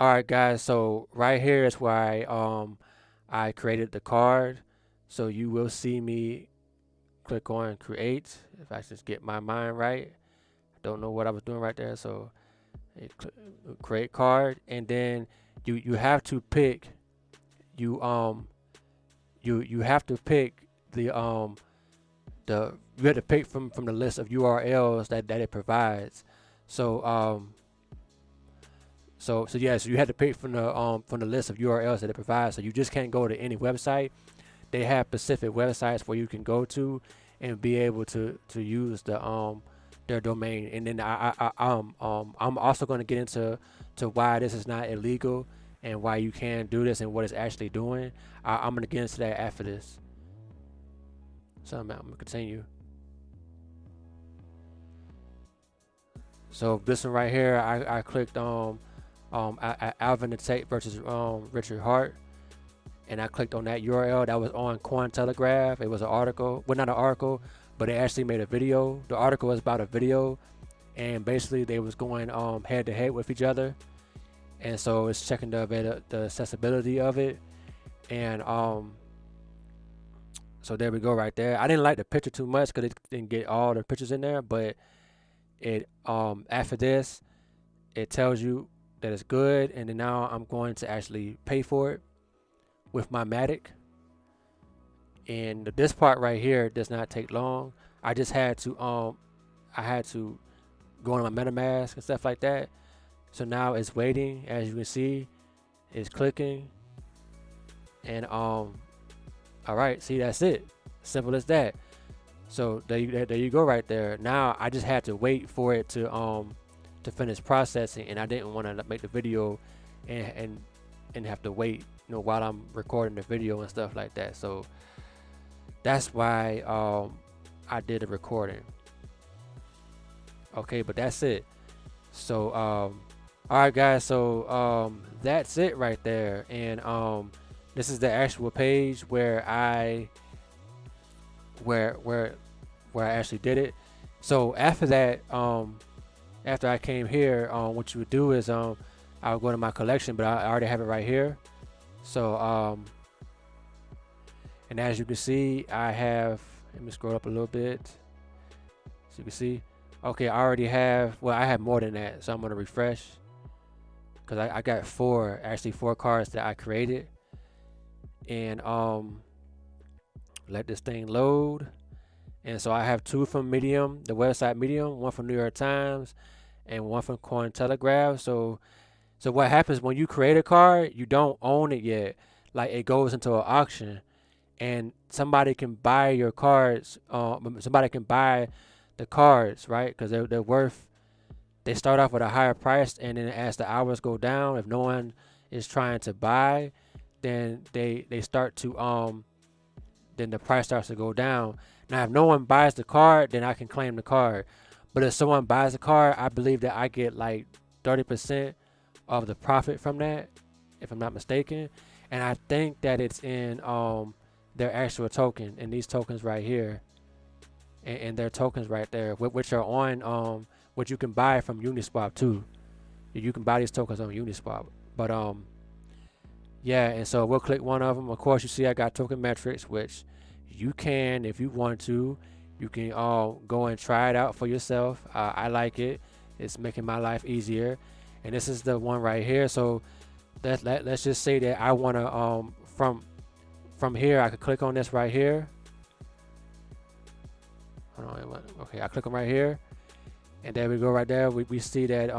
All right, guys. So right here is where I created the card. So you will see me click on create. If I just get my mind right, I don't know what I was doing right there. So create card, and then you have to pick you you have to pick the you have to pick from the list of URLs that it provides. So so yes, you had to pick from the list of URLs that it provides. So you just can't go to any website. They have specific websites where you can go to and be able to use their domain. And then I'm also going to get into why this is not illegal and why you can do this and what it's actually doing. I'm going to get into that after this. So I'm going to continue. So this one right here, I clicked Alvin the Tate versus Richard Hart, and I clicked on that URL that was on Cointelegraph. It was an article, well, not an article, but they actually made a video. The article was about a video, and basically they was going head to head with each other, and so it's checking the accessibility of it, and so there we go right there. I didn't like the picture too much because it didn't get all the pictures in there, but it after this, it tells you that it's good, and then now I'm going to actually pay for it with my Matic. And this part right here does not take long. I just had to go on my MetaMask and stuff like that. So now it's waiting, as you can see, it's clicking, and all right, see, that's it, simple as that. So there you go right there. Now I just had to wait for it to finish processing, and I didn't want to make the video and have to wait, while I'm recording the video and stuff like that. So that's why I did a recording. Okay, but that's it. So all right, guys. So that's it right there, and this is the actual page where I actually did it. So after that, after I came here, what you would do is I'll go to my collection, but I already have it right here. So and as you can see, I have, let me scroll up a little bit so you can see. Okay, I already have, well, I have more than that, so I'm gonna refresh because I got four cards that I created. And let this thing load. And so I have two from Medium, the website Medium, one from New York Times, and one from Cointelegraph. So what happens when you create a card, you don't own it yet. Like, it goes into an auction, and somebody can buy your cards. Somebody can buy the cards, right? Because they're worth. They start off with a higher price, and then as the hours go down, if no one is trying to buy, then they start to then the price starts to go down. Now, if no one buys the card, then I can claim the card. But if someone buys the card, I believe that I get like 30% of the profit from that, if I'm not mistaken. And I think that it's in their actual token, in these tokens right here, and their tokens right there, which are on which you can buy from Uniswap too. You can buy these tokens on Uniswap. But yeah, and so we'll click one of them. Of course, you see I got token metrics, which you can, if you want to, you can go and try it out for yourself. I like it. It's making my life easier. And this is the one right here. So let's just say that I want to from here, I could click on this right here. Hold on, okay, I click on right here, and there we go right there. We see that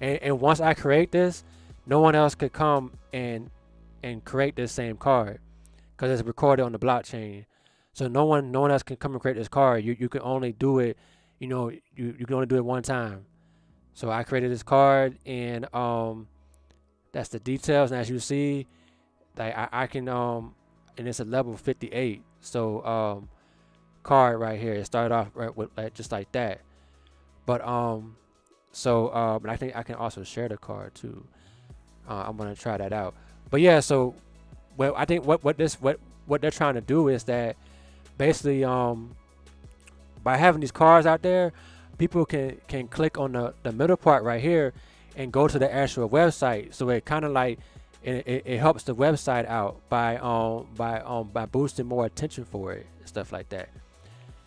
and once I create this, no one else could come and create this same card because it's recorded on the blockchain. So no one else can come and create this card. You can only do it, you can only do it one time. So I created this card, and that's the details. And as you see, like I can and it's a level 58. So card right here. It started off right with just like that. But and I think I can also share the card too. I'm gonna try that out. But yeah, so I think what they're trying to do is that basically by having these cards out there, people can click on the middle part right here, and go to the actual website. So it kind of like it helps the website out by boosting more attention for it and stuff like that.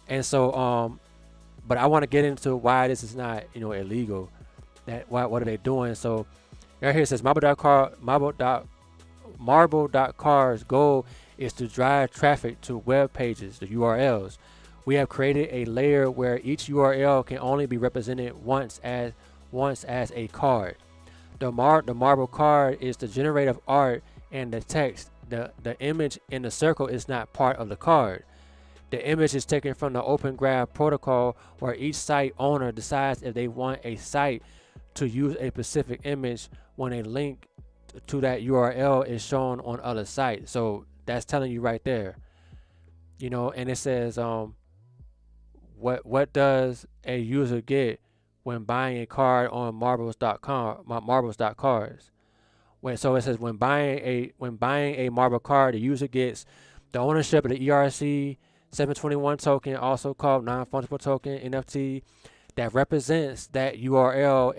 And so but I want to get into why this is not, you know, illegal. That what are they doing? So right here it says Marble.car's goal is to drive traffic to web pages, the URLs. We have created a layer where each URL can only be represented once as a card. The marble card is the generative art and the text. The image in the circle is not part of the card. The image is taken from the Open Graph protocol, where each site owner decides if they want a site to use a specific image when a link to that URL is shown on other sites. So that's telling you right there, you know. And it says what does a user get when buying a card on marbles.cards. So it says when buying a marble card, the user gets the ownership of the ERC 721 token, also called non-fungible token NFT, that represents that URL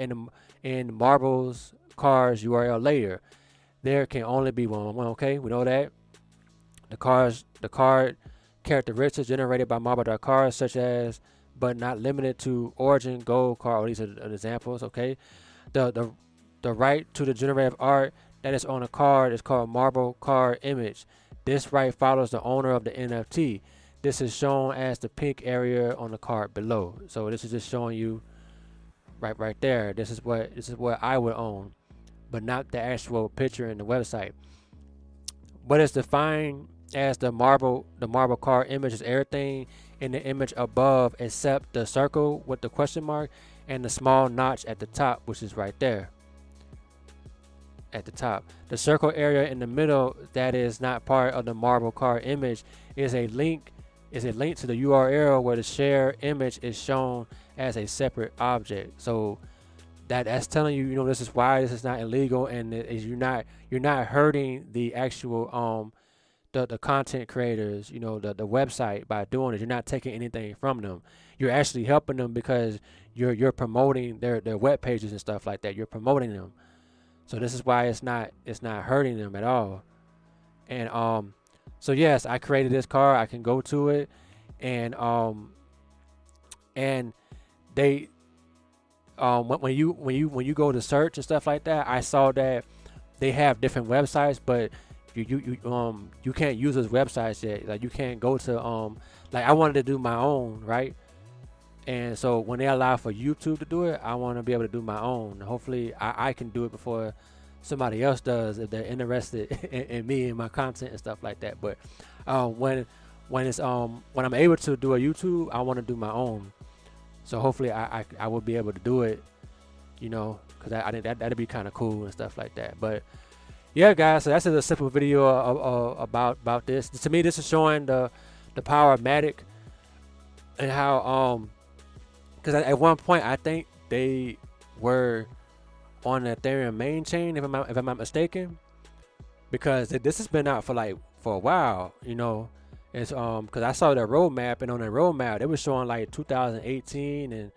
in Marble's card's URL layer. There can only be one. Okay, we know that. The card characteristics generated by Marble.cards, such as but not limited to origin, gold card. These are the examples. Okay, the right to the generative art that is on a card is called Marble card image. This right follows the owner of the NFT. This is shown as the pink area on the card below. So this is just showing you right there. This is what I would own, but not the actual picture in the website. What is defined as the marble card image is everything in the image above except the circle with the question mark and the small notch at the top, which is right there at the top. The circle area in the middle that is not part of the marble card image is a link to the URL where the shared image is shown as a separate object. So that's telling you, you know, this is why this is not illegal, and you're not hurting the actual the content creators, you know, the website by doing it. You're not taking anything from them. You're actually helping them because you're promoting their web pages and stuff like that. You're promoting them. So this is why it's not hurting them at all. And so yes, I created this card. I can go to it, and they when you go to search and stuff like that, I saw that they have different websites, but you can't use those websites yet. Like you can't go to like I wanted to do my own, right? And so when they allow for YouTube to do it, I want to be able to do my own. Hopefully I can do it before somebody else does if they're interested in me and my content and stuff like that. But when I'm able to do a YouTube, I want to do my own. So hopefully I will be able to do it, you know, because I think that'd be kind of cool and stuff like that. But yeah, guys, so that's a simple video about this. To me, this is showing the power of Matic and how because at one point I think they were on the Ethereum main chain, if I'm not mistaken, because this has been out for a while, you know. It's because I saw their roadmap, and on their roadmap it was showing like 2018, and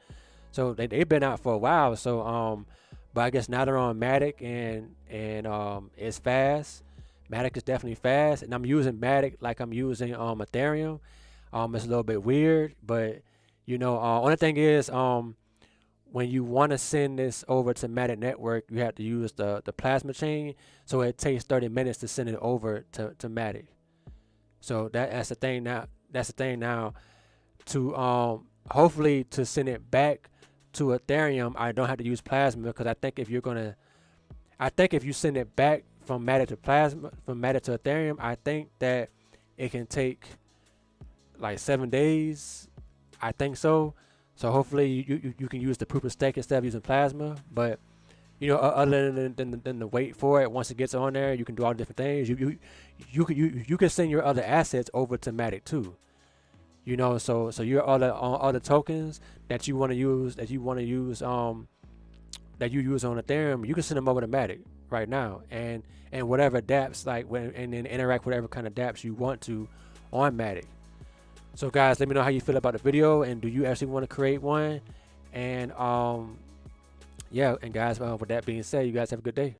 so they've been out for a while. So but I guess now they're on Matic, and it's fast. Matic is definitely fast, and I'm using Matic like I'm using Ethereum. It's a little bit weird, but you know, only thing is when you want to send this over to Matic Network, you have to use the plasma chain. So it takes 30 minutes to send it over to Matic. So that's the thing now. That's the thing now. To hopefully to send it back to Ethereum, I don't have to use plasma, because I think if you send it back from Matic to plasma, from Matic to Ethereum, I think that it can take like 7 days. I think so. So hopefully you can use the proof of stake instead of using plasma. But you know, other than the wait for it, once it gets on there, you can do all different things. You can send your other assets over to Matic too. You know, so your other tokens that you want to use that you use on Ethereum, you can send them over to Matic right now, and whatever dApps and then interact with whatever kind of dApps you want to on Matic. So guys, let me know how you feel about the video, and do you actually want to create one? And yeah, and guys, with that being said, you guys have a good day.